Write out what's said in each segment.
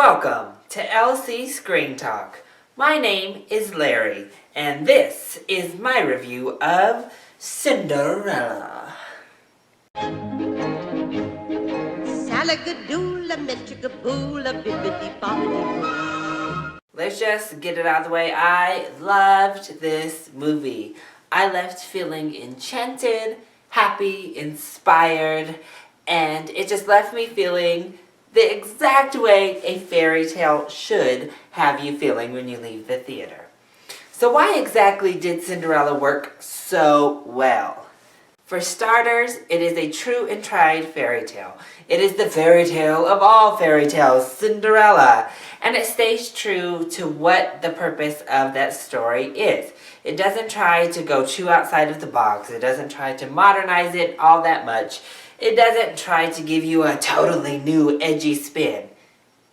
Welcome to LC Screen Talk. My name is Larry, and this is my review of Cinderella. Let's just get it out of the way. I loved this movie. I left feeling enchanted, happy, inspired, and it just left me feeling the exact way a fairy tale should have you feeling when you leave the theater. So why exactly did Cinderella work so well? For starters, it is a true and tried fairy tale. It is the fairy tale of all fairy tales, Cinderella. And it stays true to what the purpose of that story is. It doesn't try to go too outside of the box. It doesn't try to modernize it all that much. It doesn't try to give you a totally new edgy spin.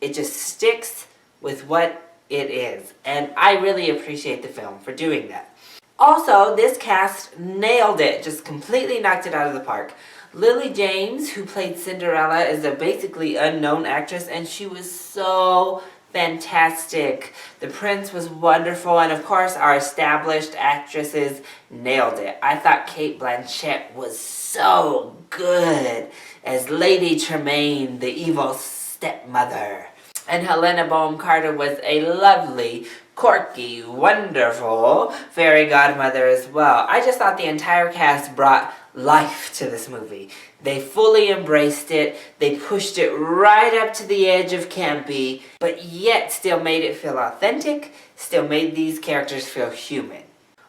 It just sticks with what it is. And I really appreciate the film for doing that. Also, this cast nailed it, just completely knocked it out of the park. Lily James, who played Cinderella, is a basically unknown actress, and she was so fantastic. The prince was wonderful, and of course our established actresses nailed it. I thought Cate Blanchett was so good as Lady Tremaine, the evil stepmother. And Helena Bonham Carter was a lovely, quirky, wonderful fairy godmother as well. I just thought the entire cast brought life to this movie. They fully embraced it, they pushed it right up to the edge of campy, but yet still made it feel authentic, still made these characters feel human.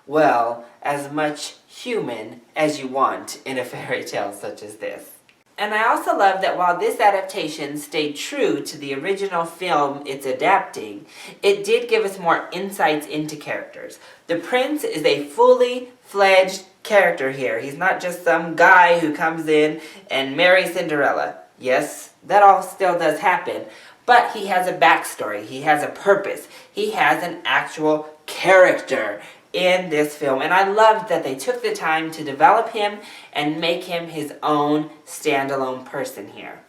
Well, as much human as you want in a fairy tale such as this. And I also love that while this adaptation stayed true to the original film it's adapting, it did give us more insights into characters. The prince is a fully fledged character here. He's not just some guy who comes in and marries Cinderella. Yes, that all still does happen, but he has a backstory. He has a purpose. He has an actual character in this film, and I loved that they took the time to develop him and make him his own standalone person here.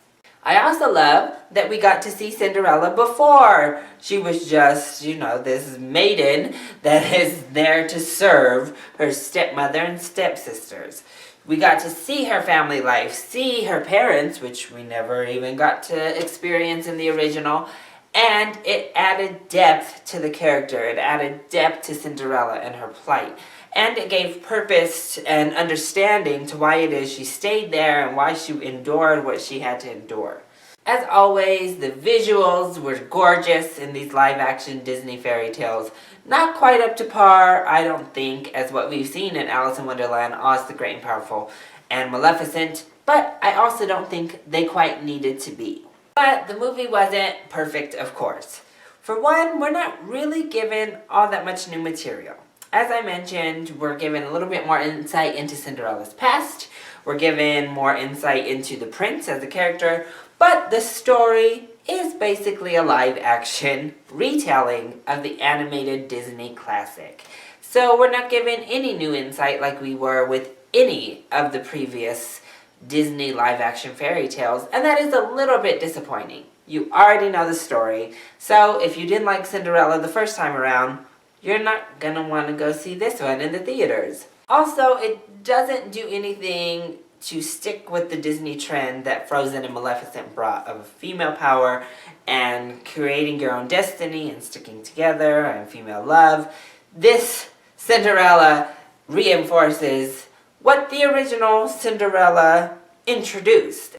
I also love that we got to see Cinderella before she was just, this maiden that is there to serve her stepmother and stepsisters. We got to see her family life, see her parents, which we never even got to experience in the original, and it added depth to the character. It added depth to Cinderella and her plight. And it gave purpose and understanding to why it is she stayed there and why she endured what she had to endure. As always, the visuals were gorgeous in these live-action Disney fairy tales. Not quite up to par, I don't think, as what we've seen in Alice in Wonderland, Oz the Great and Powerful, and Maleficent, but I also don't think they quite needed to be. But the movie wasn't perfect, of course. For one, we're not really given all that much new material. As I mentioned, we're given a little bit more insight into Cinderella's past. We're given more insight into the prince as a character. But the story is basically a live-action retelling of the animated Disney classic. So we're not given any new insight like we were with any of the previous Disney live-action fairy tales, and that is a little bit disappointing. You already know the story, so if you didn't like Cinderella the first time around, you're not gonna want to go see this one in the theaters. Also, it doesn't do anything to stick with the Disney trend that Frozen and Maleficent brought of female power and creating your own destiny and sticking together and female love. This Cinderella reinforces what the original Cinderella introduced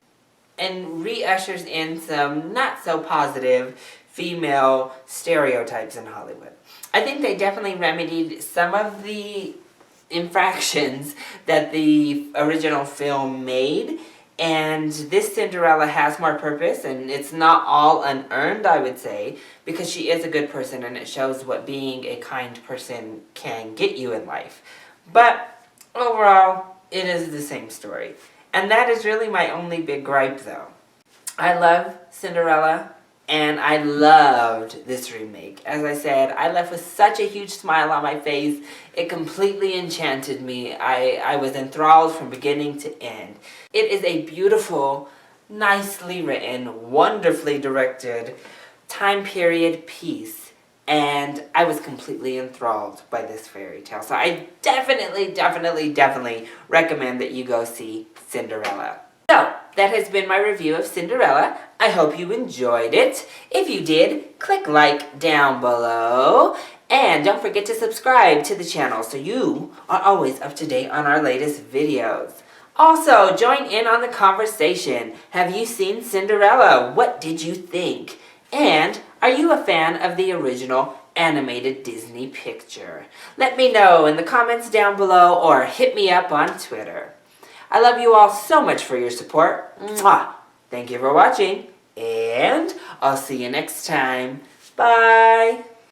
and re-ushers in some not so positive female stereotypes in Hollywood. I think they definitely remedied some of the infractions that the original film made, and this Cinderella has more purpose, and it's not all unearned, I would say, because she is a good person and it shows what being a kind person can get you in life. But overall, it is the same story. And that is really my only big gripe, though. I love Cinderella, and I loved this remake. As I said, I left with such a huge smile on my face. It completely enchanted me. I was enthralled from beginning to end. It is a beautiful, nicely written, wonderfully directed time period piece, and I was completely enthralled by this fairy tale. So I definitely recommend that you go see Cinderella. So, that has been my review of Cinderella. I hope you enjoyed it. If you did, click like down below. And don't forget to subscribe to the channel so you are always up to date on our latest videos. Also, join in on the conversation. Have you seen Cinderella? What did you think? And are you a fan of the original animated Disney picture? Let me know in the comments down below or hit me up on Twitter. I love you all so much for your support. Mwah! Thank you for watching, and I'll see you next time. Bye!